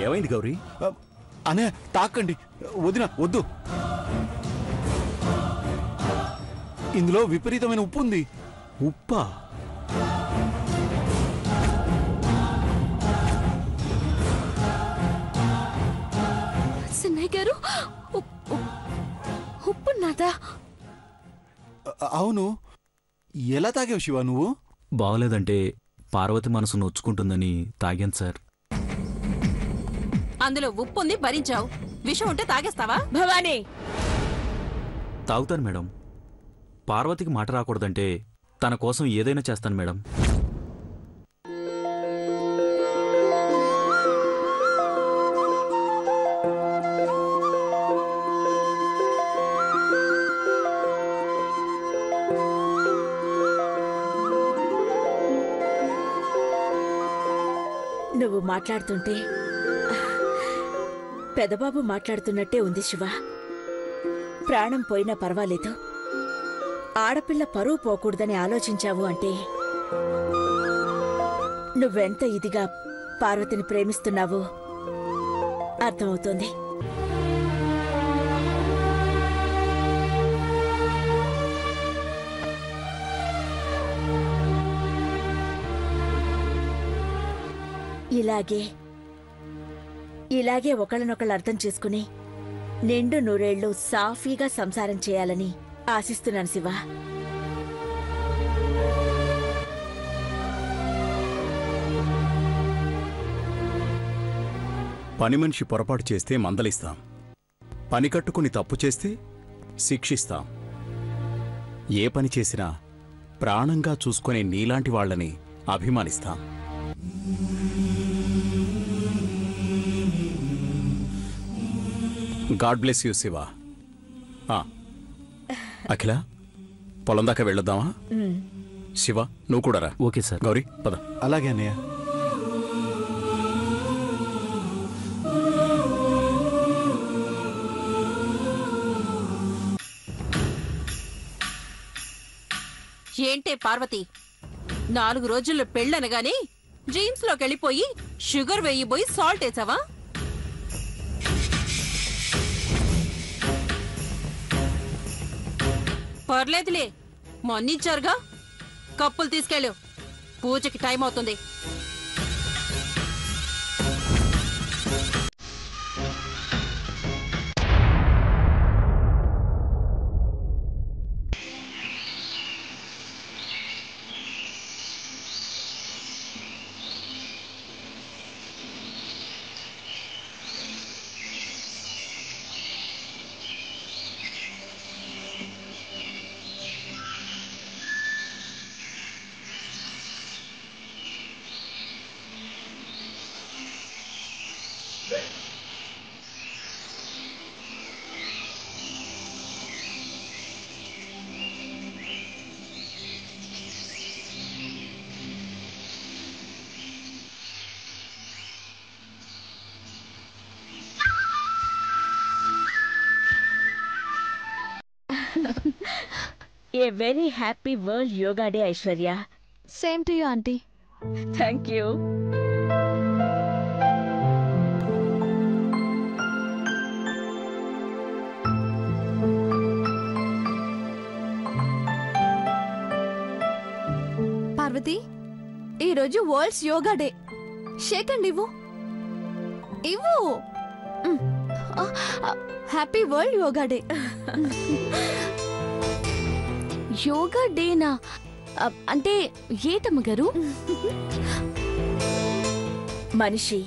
ఏమైంది గౌరీ? అనే తాకండి, వదిన వద్దు. ఇందులో విపరీతమైన ఉప్పు ఉంది. ఉప్పా? సిన్నయ్య గారు, ఉప్పు నాదా? అవును. ఎలా తాగావు శివ నువ్వు? బాగలేదంటే పార్వతి మనసు నొచ్చుకుంటుందని తాగాను సార్. అందులో ఉప్పు ఉంది, భరించావు. విషం ఉంటే తాగేస్తావా? భవానీ, తాగుతాను మేడం. పార్వతికి మాట రాకూడదంటే తన కోసం ఏదైనా చేస్తాను మేడం. నువ్వు మాట్లాడుతుంటే పెదబాబు మాట్లాడుతున్నట్టే ఉంది శివ. ప్రాణం పోయినా పర్వాలేదు, ఆడపిల్ల పరువు పోకూడదని ఆలోచించావు అంటే నువ్వెంత ఇదిగా పార్వతిని ప్రేమిస్తున్నావో అర్థమవుతోంది. ఇలాగే ఒకళ్ళనొకళ్ళు అర్థం చేసుకుని నిండు నూరేళ్లు సాఫీగా సంసారం చేయాలని ఆశిస్తున్నాను శివ. పని మనిషి పొరపాటు చేస్తే మందలిస్తాం, పని కట్టుకుని తప్పు చేస్తే శిక్షిస్తాం. ఏ పని చేసినా ప్రాణంగా చూసుకునే నీలాంటి వాళ్లని అభిమానిస్తాం. God bless you Shiva. Akhila, పొలం దాకా వెళ్ళొద్దామా? శివ, నువ్వు కూడా రా. Okay sir. గౌరీ, పద. అలాగే అన్నయ్య. ఏంటే పార్వతి, 4 రోజుల్లో పెళ్ళనగానే జీన్స్ లోకి వెళ్ళిపోయి షుగర్ వేయిపోయి సాల్ట్ వేసావా? పర్లేదులే, మొన్నిచ్చారుగా. కప్పులు తీసుకెళ్ళు, పూజకి టైం అవుతుంది. A very happy World Yoga Day, Aishwarya. Same to you, auntie. Thank you. Parvati, ఈ రోజు worlds yoga day. Shake hand ఇవ్వు. Happy world yoga day. Yoga డేనా? అంటే ఏటమ్మ గారు? మనిషి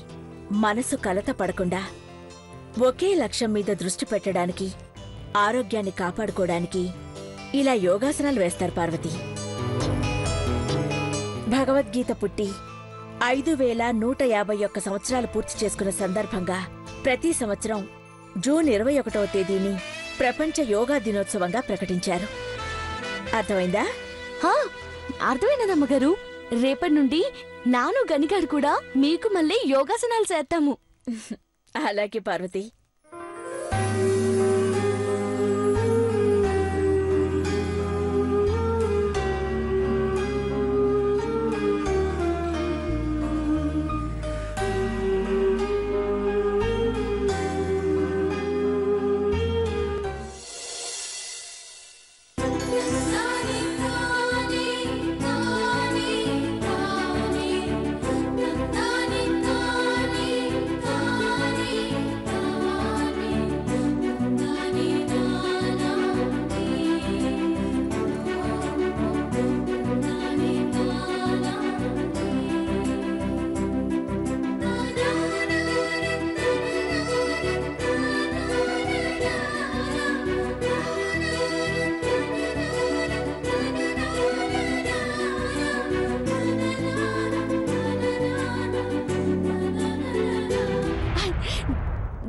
మనసు కలత పడకుండా ఒకే లక్ష్యం మీద దృష్టి పెట్టడానికి, ఆరోగ్యాన్ని కాపాడుకోవడానికి ఇలా యోగాసనాలు వేస్తారు పార్వతి. భగవద్గీత పుట్టి 5151 సంవత్సరాలు పూర్తి చేసుకున్న సందర్భంగా ప్రతి సంవత్సరం జూన్ 21వ తేదీని ప్రపంచ యోగా దినోత్సవంగా ప్రకటించారు. అర్థమైందా? అర్థమైనదమ్మగారు. రేపటి నుండి నాను గనిగాడు కూడా మీకు మళ్ళీ యోగాసనాలు చేస్తాము. అలాగే పార్వతి.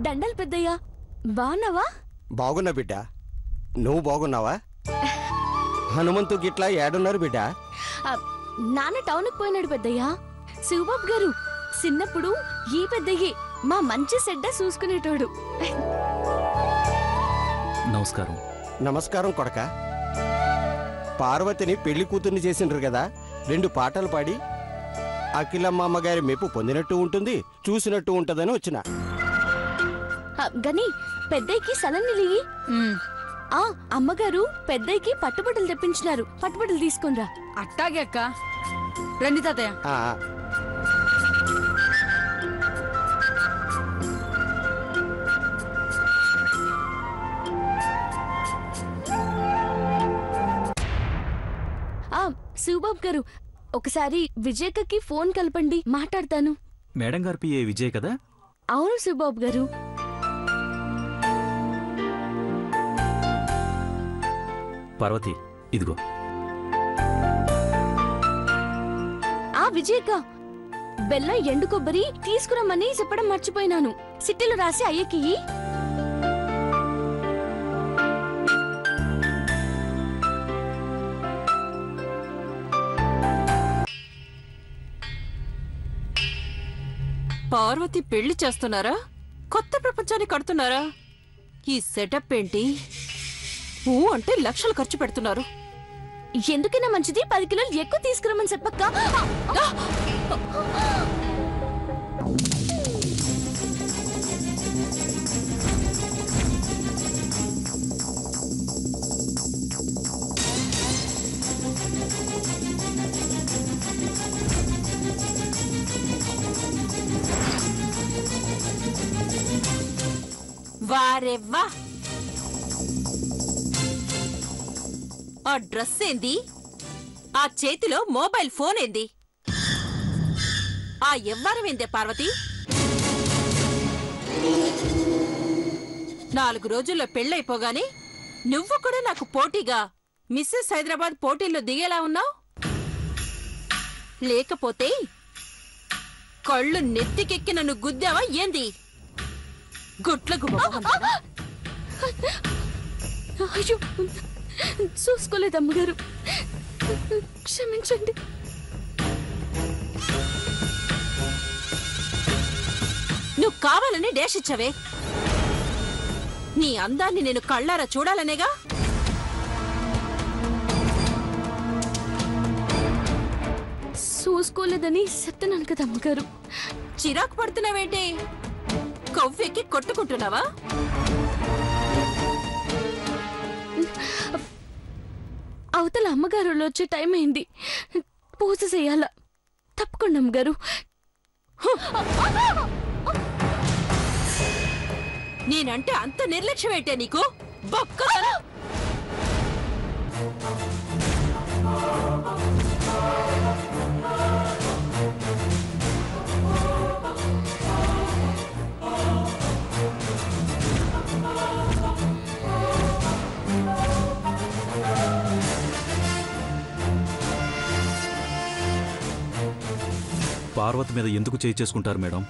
దండలు పెద్దయ్యా, బాగున్నావా? బాగున్నా బిడ్డ, నువ్వు బాగున్నావా? హనుమంతు గిట్లా ఏడున్నారు బిడ్డ? నాన్న టౌన్కి పోయినాడు పెద్దయ్యా. శివబాబు గారు చిన్నప్పుడు ఈ పెద్దయ్యే మా మంచి సెడ్డ చూసుకునేటోడు. నమస్కారం. నమస్కారం కొడక. పార్వతిని పెళ్లి కూతుర్ని చేసిండ్రు కదా, 2 పాటలు పాడి అఖిలమ్మ అమ్మగారి మెప్పు పొందినట్టు ఉంటుంది, చూసినట్టు ఉంటదని వచ్చిన. గని పెద్దయ్యకి సలన్నిలిగి. అమ్మగారు పెద్దయ్యకి పట్టుబట్టలు తెప్పించినారు, పట్టుబట్టలు తీసుకునిరా. అట్టాగే అక్క. రండి తాతయ్య. శివబాబు గారు, ఒకసారి విజయకకి ఫోన్ కలపండి, మాట్లాడతాను. మేడం గారి పిఏ విజయ్ కదా? అవును శివబాబు గారు. పార్వతి, ఇదిగో. విజయక, బెల్లం ఎండు కొబ్బరి తీసుకురమ్మని చెప్పడం మర్చిపోయినాను. సిట్టిలో రాసి అయ్యకి. పార్వతి పెళ్లి చేస్తున్నారా? కొత్త ప్రపంచాన్ని కడుతున్నారా? ఈ సెటప్ ఏంటి? అంటే లక్షలు ఖర్చు పెడుతున్నారు. ఎందుకైనా మంచిది 10 కిలోలు ఎక్కువ తీసుకురమ్మని చెప్పక్క. వారెవ్వా, ఆ డ్రెస్ ఏంది? ఆ చేతిలో మొబైల్ ఫోన్ ఏంది? ఆ ఎవ్వరం ఏందే పార్వతి? 4 రోజుల్లో పెళ్ళైపోగానే నువ్వు కూడా నాకు పోటీగా మిస్సెస్ హైదరాబాద్ పోటీల్లో దిగేలా ఉన్నావు. లేకపోతే కళ్ళు నెత్తికెక్కి నన్ను గుద్దావా ఏంది? గుట్ల గుమ్మ. అయ్యో, చూసుకోలేదు అమ్మగారు, క్షమించండి. నువ్వు కావాలని డాష్ ఇచ్చావే. నీ అందాన్ని నేను కళ్ళారా చూడాలనేగా. చూసుకోలేదని చెప్తున్నాను కదా అమ్మగారు. చిరాకు పడుతున్నావేంటి? కొవ్వెక్కి కొట్టుకుంటున్నావా? అవతల అమ్మగారు వచ్చే టైం అయింది, పూజ చేయాల. తప్పకుండా అమ్మగారు. నేనంటే అంత నిర్లక్ష్యం ఏంటే నీకు? బొక్కదనా? పార్వతి మీద ఎందుకు చేయి చేసుకుంటారు మేడం?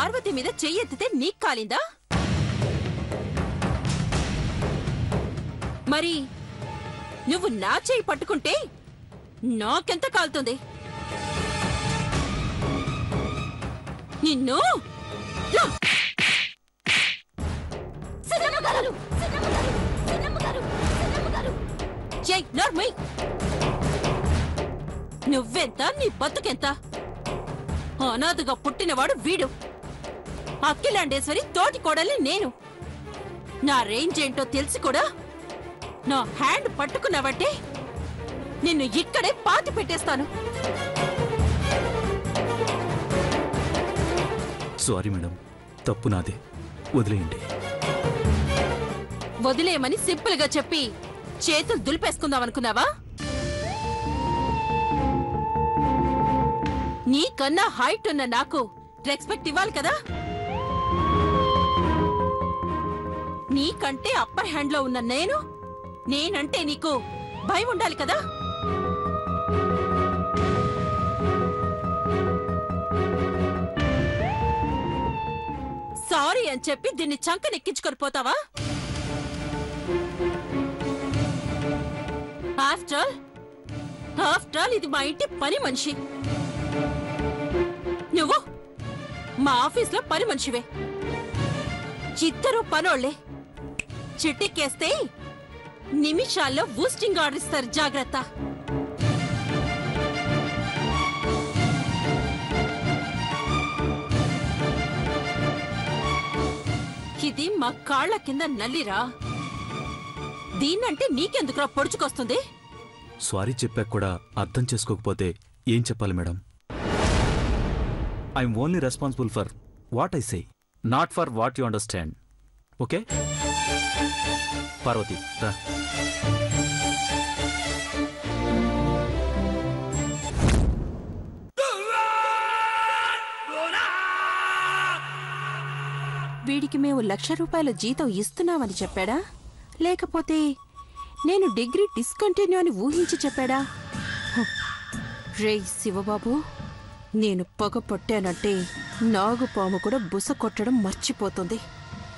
పార్వతి మీద చెయ్యెత్తితే నీకు కాలిందా? మరి నువ్వు నా చెయ్యి పట్టుకుంటే నాకెంత కాలుతుంది? నిన్ను నువ్వెంత, నీ బతుకెంత? అనాథగా పుట్టినవాడు వీడు. అఖిలాండేశ్వరి తోటి కోడల్ని నేను. నా రేంజ్ ఏంటో తెలిసి కూడా నా హ్యాండ్ పట్టుకున్నావంటే నిన్ను ఇక్కడే పాతి పెట్టేస్తాను. సారీ మేడం, తప్పు నాదే, వదిలేయండి. వదిలేయమని సింపుల్ గా చెప్పి చేతులు దులిపేసుకుందామనుకున్నావా? నీకన్నా హైట్ ఉన్న నాకు రెస్పెక్ట్ ఇవ్వాలి కదా. నీకంటే అప్పర్ హ్యాండ్ లో ఉన్న నేనంటే నీకు భయం ఉండాలి కదా. సారీ అని చెప్పి దీన్ని చంకనెక్కించుకొని పోతావా? ఆఫ్టర్ ఆల్ ఇది మా ఇంటి పని మనిషి. నువ్వు మా ఆఫీస్లో పని మనిషివే. ఇద్దరు పనోళ్లే. చిట్టికేస్తే నిమిషాల్లో బూస్టింగ్ ఆర్డర్ ఇస్తారు, జాగ్రత్త. ఇది మా కాళ్ల కింద నల్లిరా. దీన్నంటే నీకెందుకురా పొడుచుకొస్తుంది? సారీ చెప్పాక కూడా అర్థం చేసుకోకపోతే ఏం చెప్పాలి madam? I'm only responsible for what I say, not for what you understand. Okay Parvati, రా. వీడికి మేము ₹1,00,000 జీతం ఇస్తున్నామని చెప్పాడా, లేకపోతే నేను డిగ్రీ డిస్కంటిన్యూ అని ఊహించి చెప్పాడా? రేయ్ శివబాబు, నేను పగ పట్టానంటే నాగుపాము కూడా బుస కొట్టడం మర్చిపోతుంది.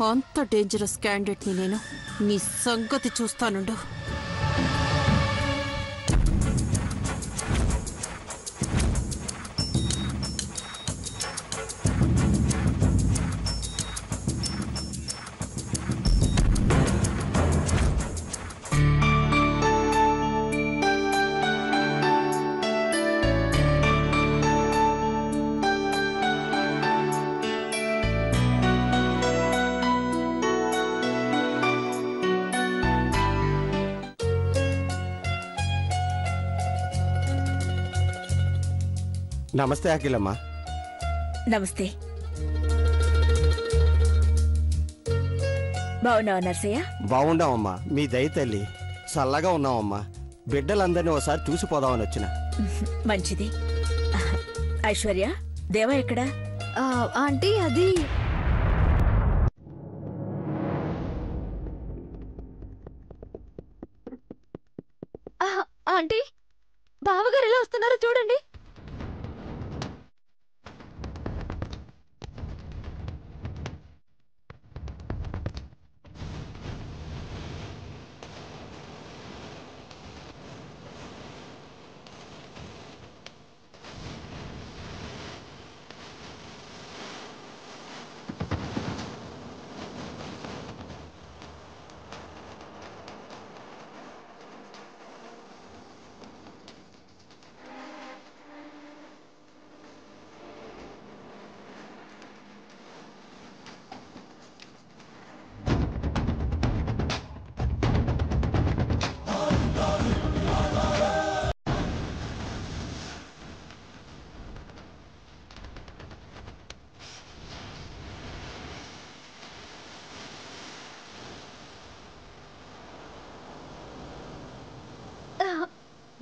అంత డేంజరస్ క్యాండిడేట్ని నేను. నీ సంగతి చూస్తానుండు. నమస్తే అఖిలమ్మ. నమస్తే. బాగున్నావా నర్సయ్య? బాగుండామమ్మా, మీ దయ తల్లి. చల్లగా ఉన్నామమ్మా. బిడ్డలందరినీ ఒకసారి చూసిపోదామని వచ్చిన. మంచిది. ఐశ్వర్య, దేవా ఎక్కడా? ఆంటీ అది ఆంటీ, బావగారు ఎలా వస్తున్నారో చూడండి.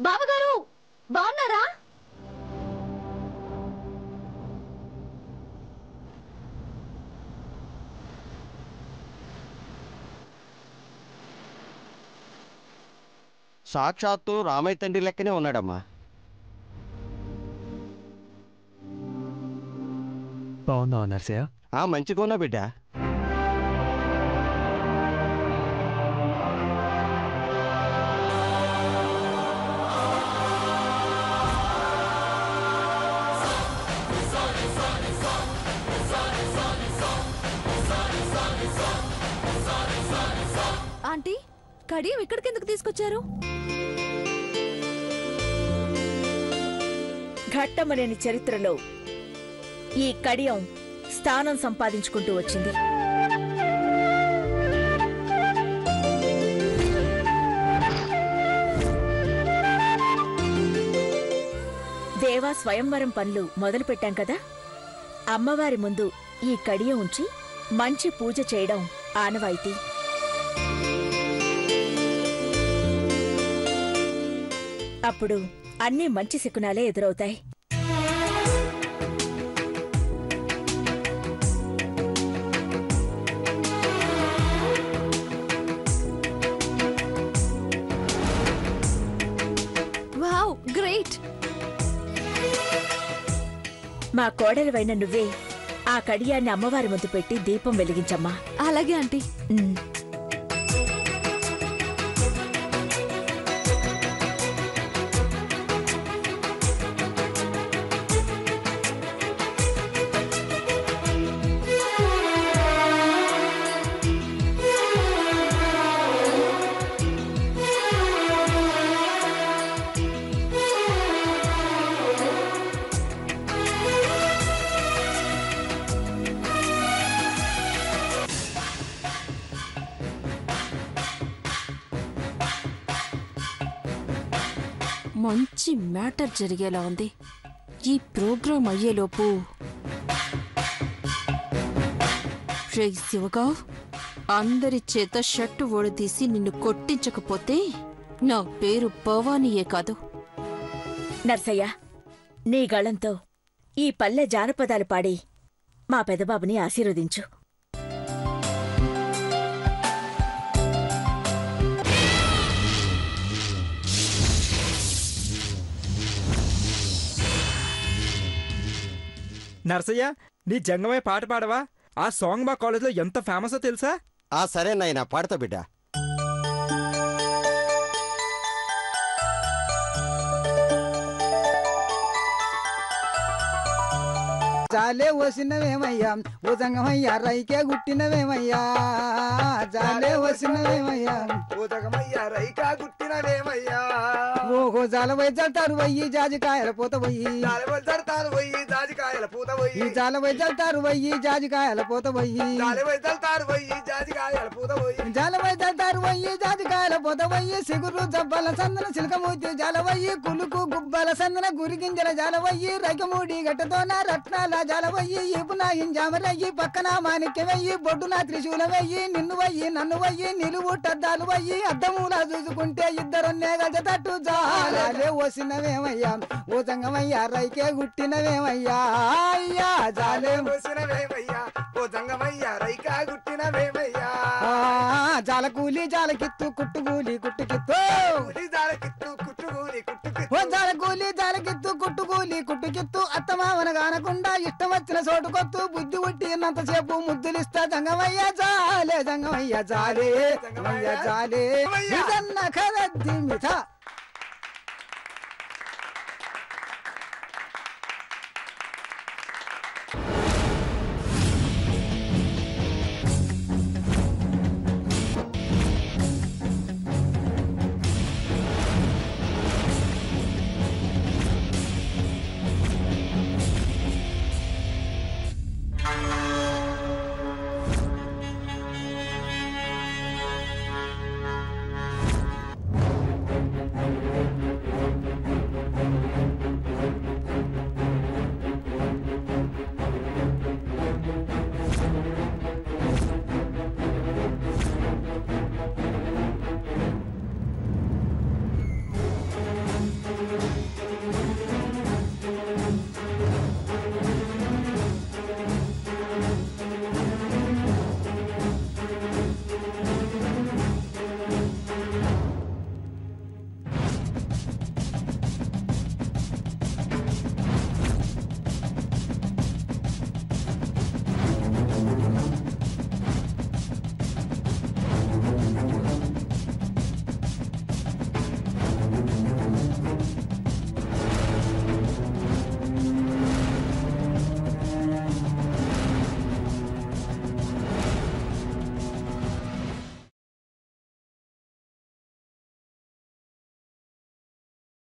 బావగారు బాగున్నారా? సాక్షాత్తు రామయ్య తండ్రి లెక్కనే ఉన్నాడమ్మా. బాగున్నా ఉన్నావా నర్సయ్య? మంచిగా ఉన్నా బిడ్డ. ఆంటీ, కడియం ఇక్కడికి ఎందుకు తీసుకొచ్చారు? ఘట్టమనేని చరిత్రలో ఈ కడియం స్థానం సంపాదించుకుంటూ వచ్చింది. దేవా స్వయంవరం పనులు మొదలుపెట్టాం కదా, అమ్మవారి ముందు ఈ కడియం ఉంచి మంచి పూజ చేయడం ఆనవాయితీ. అప్పుడు అన్నీ మంచి శకునాలే ఎదురవుతాయి. Wow, great! మా కోడలివైన నువ్వే ఆ కడియాన్ని అమ్మవారి ముందు పెట్టి దీపం వెలిగించమ్మా. అలాగే ఆంటీ. మంచి మ్యాటర్ జరిగేలా ఉంది. ఈ ప్రోగ్రాం అయ్యేలోపు రే శివగా, అందరి చేత షర్టు ఓడదీసి నిన్ను కొట్టించకపోతే నా పేరు భవానీయే కాదు. నర్సయ్య, నీ గళంతో ఈ పల్లె జానపదాలు పాడి మా పెదబాబుని ఆశీర్వదించు. నర్సయ్య, నీ జంగమయ్య పాట పాడవా? ఆ సాంగ్ మా కాలేజ్లో ఎంత ఫేమసో తెలుసా? సరే నాయనా, పాడతా బిడ్డ. జాలే వసినవేమయ్యా ఓ జంగమయ్యా, రైకే గుట్టినవేమయ్యా. జాలే వసినవేమయ్యా ఓ జంగమయ్యా, రైకా గుట్టినవేమయ్యా. ఓహో జాలవై జల్తారు వయ్యి జాజికాయల పూత వయ్యి. జల్తారు వయ్యి జాజికాయల పూత వయ్యి. జాలవై జల్తారు వయ్యి జాజికాయల పూత వయ్యి. జాలవై జల్తారు వయ్యి జాజికాయల పూత వయ్యి. జాలవై జల్తారు వయ్యి జాజికాయల పూత వయ్యి. సిగురు జబ్బల సందన చిలకమూతి జాలవయ్యి. కులుకు గుబ్బల సందన గురిగింజల జాలవయ్యి. రైకమూడి గట్టతోన రత్నాల జాలవయ్యి. ఈపున ఇంజామరయ్యి పక్కన మాణిక్యమయ్యి. బొడ్డున త్రిశూలమయ్యి. నిన్ను వయ్యి నన్ను వయ్యి నిలువుటద్దాలు వయ్యి. అద్దమూల చూసుకుంటే ఇద్దరున్నే గజతట్టు జాలే వసినవేమయ్యా ఓ జంగమయ్యా, రైకే గుట్టినవేమయ్యా. అయ్యా జాలే వసినవేమయ్యా ఓ జంగమయ్యా, రైకా గుట్టినవేమయ్యా. జాలకూలి జాలకిత్తు కుట్టుకూలి కుట్టుకిత్తు. జాలకిత్తు కుట్టుకూలి కుట్టుకిత్తు. జాలకూలి జాలకిత్తు కుట్టుకూలి కుట్టుకిత్తు. అత్తమావన కానకుండా ఇష్టం వచ్చిన చోటు కొత్తు. బుద్ధి పుట్టినంతసేపు ముద్దులిస్తా జంగమయ్య జాలే. జంగమయ్య జాలే, జంగమయ్య జాలే. కరద్ది మిథ